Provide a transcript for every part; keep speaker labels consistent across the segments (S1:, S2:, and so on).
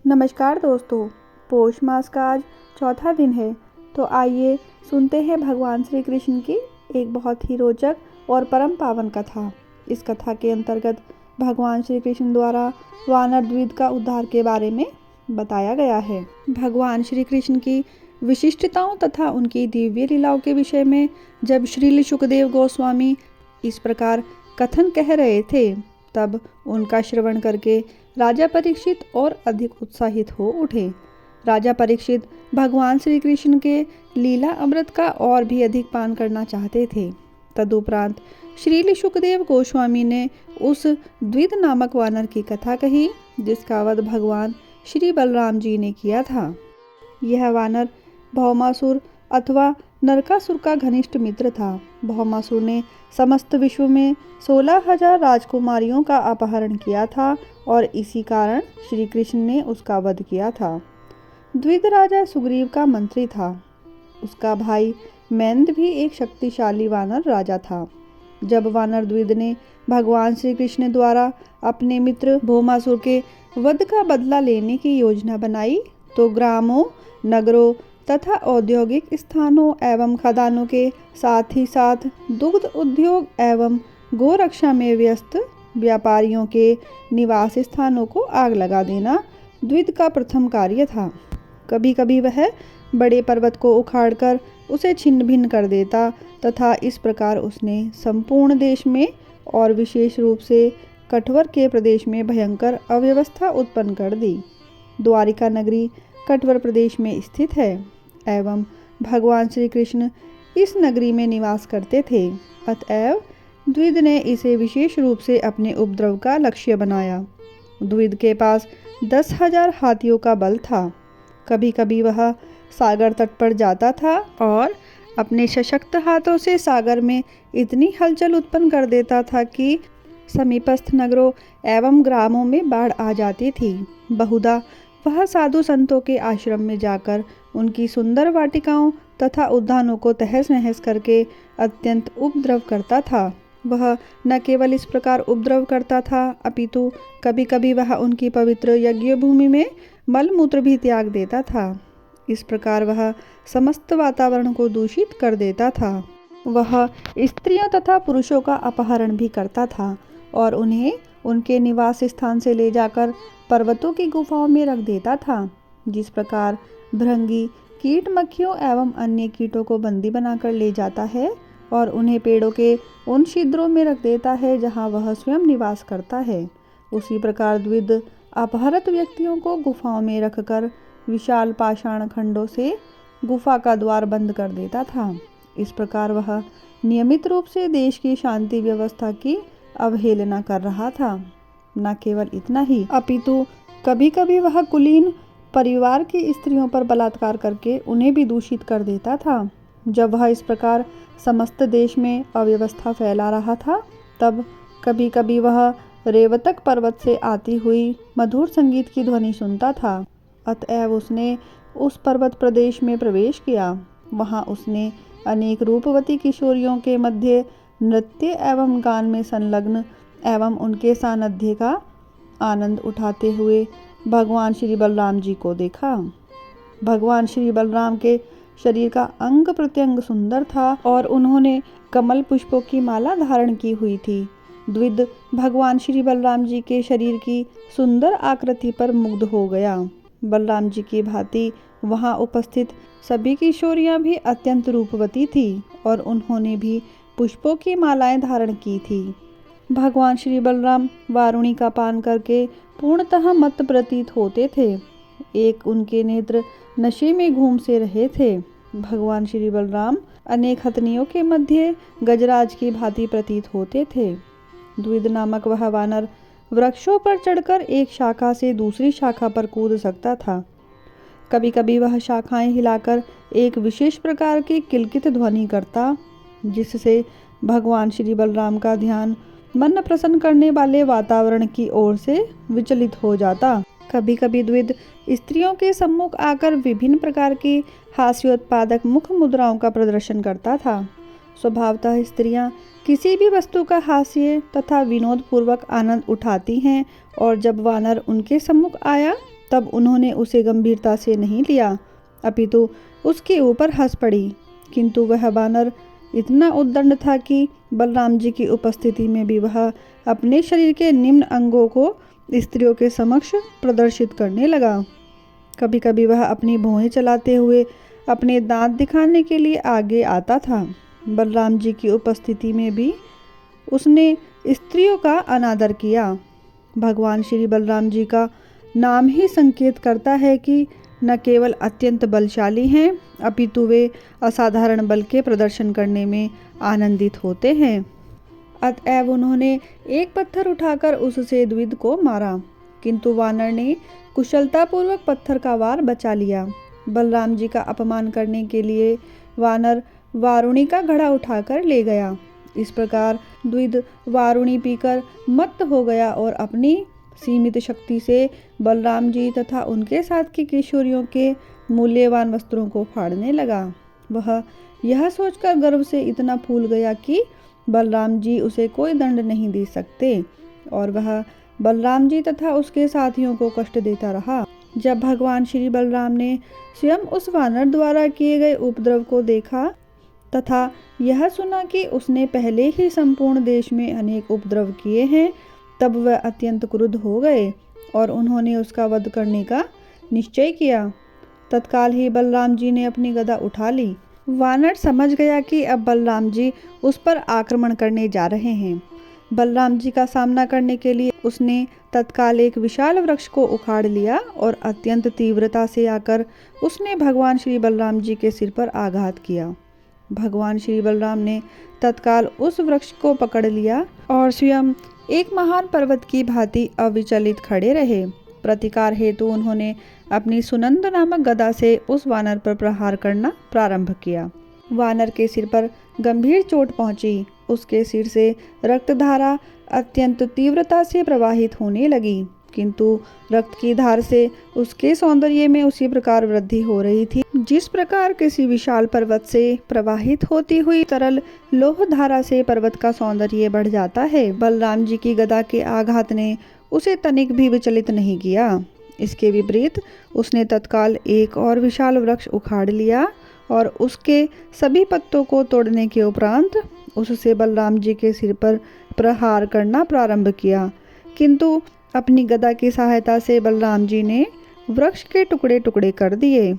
S1: नमस्कार दोस्तों। पौष मास का आज चौथा दिन है, तो आइए सुनते हैं भगवान श्री कृष्ण की एक बहुत ही रोचक और परम पावन कथा। इस कथा के अंतर्गत भगवान श्री कृष्ण द्वारा वानर द्विध का उद्धार के बारे में बताया गया है। भगवान श्री कृष्ण की विशिष्टताओं तथा उनकी दिव्य लीलाओं के विषय में जब श्रील शुकदेव गोस्वामी इस प्रकार कथन कह रहे थे, तब उनका श्रवण करके राजा परीक्षित और अधिक उत्साहित हो उठे। राजा परीक्षित भगवान श्री कृष्ण के लीला अमृत का और भी अधिक पान करना चाहते थे। तदुपरांत श्रील शुकदेव गोस्वामी ने उस द्विध नामक वानर की कथा कही, जिसका वध भगवान श्री बलराम जी ने किया था। यह वानर भौमासुर अथवा नरकासुर का घनिष्ठ मित्र था। भौमासुर ने समस्त विश्व में 16,000 राजकुमारियों का अपहरण किया था और इसी कारण श्री कृष्ण ने उसका वध किया था। द्विध राजा सुग्रीव का मंत्री था। उसका भाई मैंद भी एक शक्तिशाली वानर राजा था। जब वानर द्विध ने भगवान श्री कृष्ण द्वारा अपने मित्र भौमासुर के वध का बदला लेने की योजना बनाई, तो ग्रामों, नगरों तथा औद्योगिक स्थानों एवं खदानों के साथ ही साथ दुग्ध उद्योग एवं गोरक्षा में व्यस्त व्यापारियों के निवास स्थानों को आग लगा देना द्विध का प्रथम कार्य था। कभी कभी वह बड़े पर्वत को उखाड़कर उसे छिन्न भिन्न कर देता तथा इस प्रकार उसने संपूर्ण देश में और विशेष रूप से कठवर के प्रदेश में भयंकर अव्यवस्था उत्पन्न कर दी। द्वारिका नगरी कठवर प्रदेश में स्थित है एवं भगवान श्री कृष्ण इस नगरी में निवास करते थे। अतएव द्विध ने इसे विशेष रूप से अपने उपद्रव का लक्ष्य बनाया। द्विध के पास 10,000 हाथियों का बल था। कभी कभी वह सागर तट पर जाता था और अपने सशक्त हाथों से सागर में इतनी हलचल उत्पन्न कर देता था कि समीपस्थ नगरों एवं ग्रामों में बाढ़ आ जाती थी। बहुधा वह साधु संतों के आश्रम में जाकर उनकी सुंदर वाटिकाओं तथा उद्यानों को तहस नहस करके अत्यंत उपद्रव करता था। वह न केवल इस प्रकार उपद्रव करता था, अपितु कभी कभी वह उनकी पवित्र यज्ञ भूमि में मलमूत्र भी त्याग देता था। इस प्रकार वह समस्त वातावरण को दूषित कर देता था। वह स्त्रियों तथा पुरुषों का अपहरण भी करता था और उन्हें उनके निवास स्थान से ले जाकर पर्वतों की गुफाओं में रख देता था। जिस प्रकार भृंगी कीट मक्खियों एवं अन्य कीटों को बंदी बनाकर ले जाता है और उन्हें पेड़ों के उन छिद्रों में रख देता है जहां वह स्वयं निवास करता है, उसी प्रकार द्विध अपहृत व्यक्तियों को गुफाओं में रखकर विशाल पाषाण खंडों से गुफा का द्वार बंद कर देता था। इस प्रकार वह नियमित रूप से देश की शांति व्यवस्था की अवहेलना कर रहा था। न केवल इतना ही, अपितु कभी कभी वह कुलीन परिवार की स्त्रियों पर बलात्कार करके उन्हें भी दूषित कर देता था। जब वह इस प्रकार समस्त देश में अव्यवस्था फैला रहा था, तब कभी कभी वह रेवतक पर्वत से आती हुई मधुर संगीत की ध्वनि सुनता था। अतएव उसने उस पर्वत प्रदेश में प्रवेश किया। वहां उसने अनेक रूपवती किशोरियों के मध्य नृत्य एवं गान में संलग्न एवं उनके सानिध्य का आनंद उठाते हुए भगवान श्री बलराम जी को देखा। भगवान श्री बलराम के शरीर का अंग प्रत्यंग सुंदर था और उन्होंने कमल पुष्पों की माला धारण की हुई थी। द्विध भगवान श्री बलराम जी के शरीर की सुंदर आकृति पर मुग्ध हो गया। बलराम जी की भांति वहां उपस्थित सभी किशोरियां भी अत्यंत रूपवती थी और उन्होंने भी पुष्पों की मालाएं धारण की थी। भगवान श्री बलराम वारुणी का पान करके पूर्णतः मत्त प्रतीत होते थे। एक उनके नेत्र नशे में घूम से रहे थे। भगवान श्री बलराम अनेक हथनियों के मध्य गजराज की भांति प्रतीत होते थे। द्विध नामक वह वानर वृक्षों पर चढ़कर एक शाखा से दूसरी शाखा पर कूद सकता था। कभी कभी वह शाखाएं हिलाकर एक विशेष प्रकार की किलकित ध्वनि करता, जिससे भगवान श्री बलराम का ध्यान मन प्रसन्न करने वाले वातावरण की ओर से विचलित हो जाता। कभी कभी द्विध स्त्रियों के सम्मुख आकर विभिन्न प्रकार की हास्योत्पादक मुख मुद्राओं का प्रदर्शन करता था। स्वभावतः स्त्रियां किसी भी वस्तु का हास्य तथा विनोद पूर्वक आनंद उठाती हैं और जब वानर उनके सम्मुख आया तब उन्होंने उसे गंभीरता से नहीं लिया, अपितु उसके ऊपर हंस पड़ी। किंतु वह वानर इतना उद्दंड था कि बलराम जी की उपस्थिति में भी वह अपने शरीर के निम्न अंगों को स्त्रियों के समक्ष प्रदर्शित करने लगा। कभी कभी वह अपनी भौहें चलाते हुए अपने दांत दिखाने के लिए आगे आता था। बलराम जी की उपस्थिति में भी उसने स्त्रियों का अनादर किया। भगवान श्री बलराम जी का नाम ही संकेत करता है कि न केवल अत्यंत बलशाली हैं, अपितु वे असाधारण बल के प्रदर्शन करने में आनंदित होते हैं। अतएव उन्होंने एक पत्थर उठाकर उससे द्विज को मारा, किंतु वानर ने कुशलतापूर्वक पत्थर का वार बचा लिया। बलराम जी का अपमान करने के लिए वानर वारुणी का घड़ा उठाकर ले गया। इस प्रकार द्विज वारुणी पीकर मत्त हो गया और अपनी सीमित शक्ति से बलराम जी तथा उनके साथ की किशोरियों के मूल्यवान वस्त्रों को फाड़ने लगा। वह यह सोचकर गर्व से इतना फूल गया कि बलराम जी उसे कोई दंड नहीं दे सकते, और वह बलराम जी तथा उसके साथियों को कष्ट देता रहा। जब भगवान श्री बलराम ने स्वयं उस वानर द्वारा किए गए उपद्रव को देखा तथा यह सुना कि उसने पहले ही संपूर्ण देश में अनेक उपद्रव किए हैं, तब वह अत्यंत क्रुद्ध हो गए और उन्होंने उसका वध करने का निश्चय किया। तत्काल ही बलराम जी ने अपनी गदा उठा ली। वानर समझ गया कि अब बलराम जी उस पर आक्रमण करने जा रहे हैं। बलराम जी का सामना करने के लिए उसने तत्काल एक विशाल वृक्ष को उखाड़ लिया और अत्यंत तीव्रता से आकर उसने भगवान श्री बलराम जी के सिर पर आघात किया। भगवान श्री बलराम ने तत्काल उस वृक्ष को पकड़ लिया और स्वयं एक महान पर्वत की भांति अविचलित खड़े रहे। प्रतिकार हेतु उन्होंने अपनी सुनंद नामक गदा से उस वानर पर प्रहार करना प्रारंभ किया। वानर के सिर पर गंभीर चोट पहुंची। उसके सिर से रक्तधारा अत्यंत तीव्रता से प्रवाहित होने लगी, किंतु रक्त की धार से उसके सौंदर्य में उसी प्रकार वृद्धि हो रही थी जिस प्रकार किसी विशाल पर्वत से प्रवाहित होती हुई तरल लोह धारा से पर्वत का सौंदर्य बढ़ जाता है। बलराम जी की गदा के आघात ने उसे तनिक भी विचलित नहीं किया। इसके विपरीत उसने तत्काल एक और विशाल वृक्ष उखाड़ लिया और उसके सभी पत्तों को तोड़ने के उपरांत उससे बलराम जी के सिर पर प्रहार करना प्रारंभ किया, किंतु अपनी गदा की सहायता से बलराम जी ने वृक्ष के टुकड़े टुकड़े कर दिए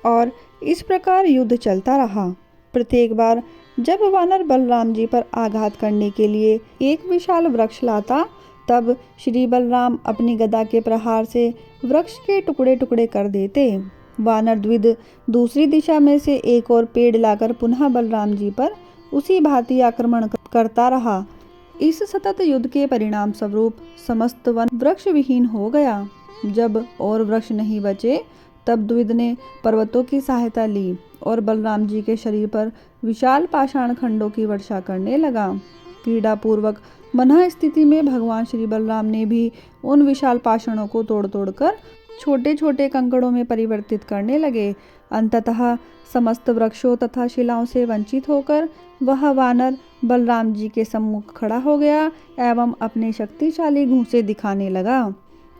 S1: और इस प्रकार युद्ध चलता रहा। प्रत्येक बार जब वानर बलराम जी पर आघात करने के लिए एक विशाल वृक्ष लाता, तब श्री बलराम अपनी गदा के प्रहार से वृक्ष के टुकड़े टुकड़े कर देते। वानर द्विज दूसरी दिशा में से एक और पेड़ लाकर पुनः बलराम जी पर उसी भांति आक्रमण करता रहा। इस सतत युद्ध के परिणाम स्वरूप समस्त वन वृक्ष विहीन हो गया। जब और वृक्ष नहीं बचे, तब द्विज ने पर्वतों की सहायता ली और बलराम जी के शरीर पर विशाल पाषाण खंडों की वर्षा करने लगा। पीड़ा पूर्वक मनः स्थिति में भगवान श्री बलराम ने भी उन विशाल पाषाणों को तोड़ तोड़कर छोटे छोटे कंकड़ों में परिवर्तित करने लगे। अंततः समस्त वृक्षों तथा शिलाओं से वंचित होकर वह वानर बलराम जी के सम्मुख खड़ा हो गया एवं अपने शक्तिशाली घूंसे दिखाने लगा।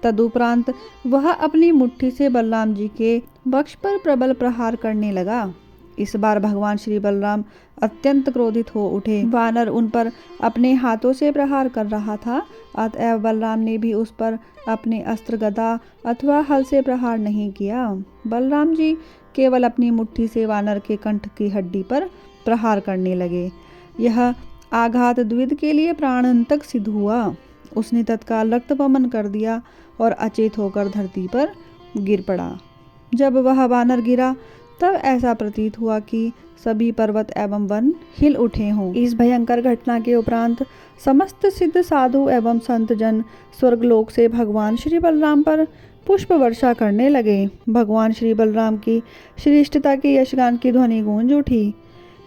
S1: तदुपरांत वह अपनी मुट्ठी से बलराम जी के वक्ष पर प्रबल प्रहार करने लगा। इस बार भगवान श्री बलराम अत्यंत क्रोधित हो उठे। वानर उन पर अपने हाथों से प्रहार कर रहा था, अतएव बलराम ने भी उस पर अपने अस्त्र गदा अथवा हल से प्रहार नहीं किया। बलराम जी केवल अपनी मुट्ठी से वानर के कंठ की हड्डी पर प्रहार करने लगे। यह आघात द्विज के लिए प्राणांतक सिद्ध हुआ। उसने तत्काल रक्तपमन कर दिया और अचेत होकर धरती पर गिर पड़ा। जब वह वानर गिरा, तब ऐसा प्रतीत हुआ कि सभी पर्वत एवं वन हिल उठे हों। इस भयंकर घटना के उपरांत समस्त सिद्ध साधु एवं संत जन स्वर्गलोक से भगवान श्री बलराम पर पुष्प वर्षा करने लगे। भगवान श्री बलराम की श्रेष्ठता की यशगान की ध्वनि गूंज उठी।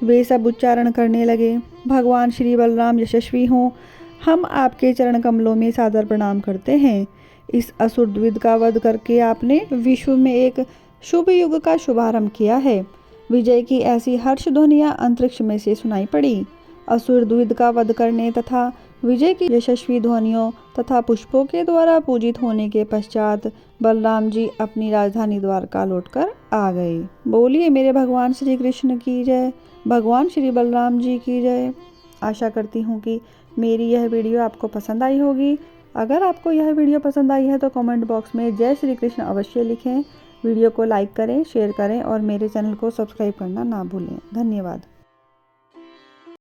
S1: वे सब उच्चारण करने लगे, भगवान श्री बलराम यशस्वी हों, हम आपके चरण कमलों में सादर प्रणाम करते हैं। इस असुर द्विज का वध करके आपने विश्व में एक शुभ युग का शुभारंभ किया है। विजय की ऐसी हर्ष ध्वनियां अंतरिक्ष में से सुनाई पड़ी। असुर द्विज का वध करने तथा विजय की यशस्वी ध्वनियों तथा पुष्पों के द्वारा पूजित होने के पश्चात बलराम जी अपनी राजधानी द्वारका लौटकर आ गए। बोलिए मेरे भगवान श्री कृष्ण की जय, भगवान श्री बलराम जी की जय। आशा करती हूँ कि मेरी यह वीडियो आपको पसंद आई होगी। अगर आपको यह वीडियो पसंद आई है तो कमेंट बॉक्स में जय श्री कृष्ण अवश्य लिखें। वीडियो को लाइक करें, शेयर करें और मेरे चैनल को सब्सक्राइब करना ना भूलें। धन्यवाद।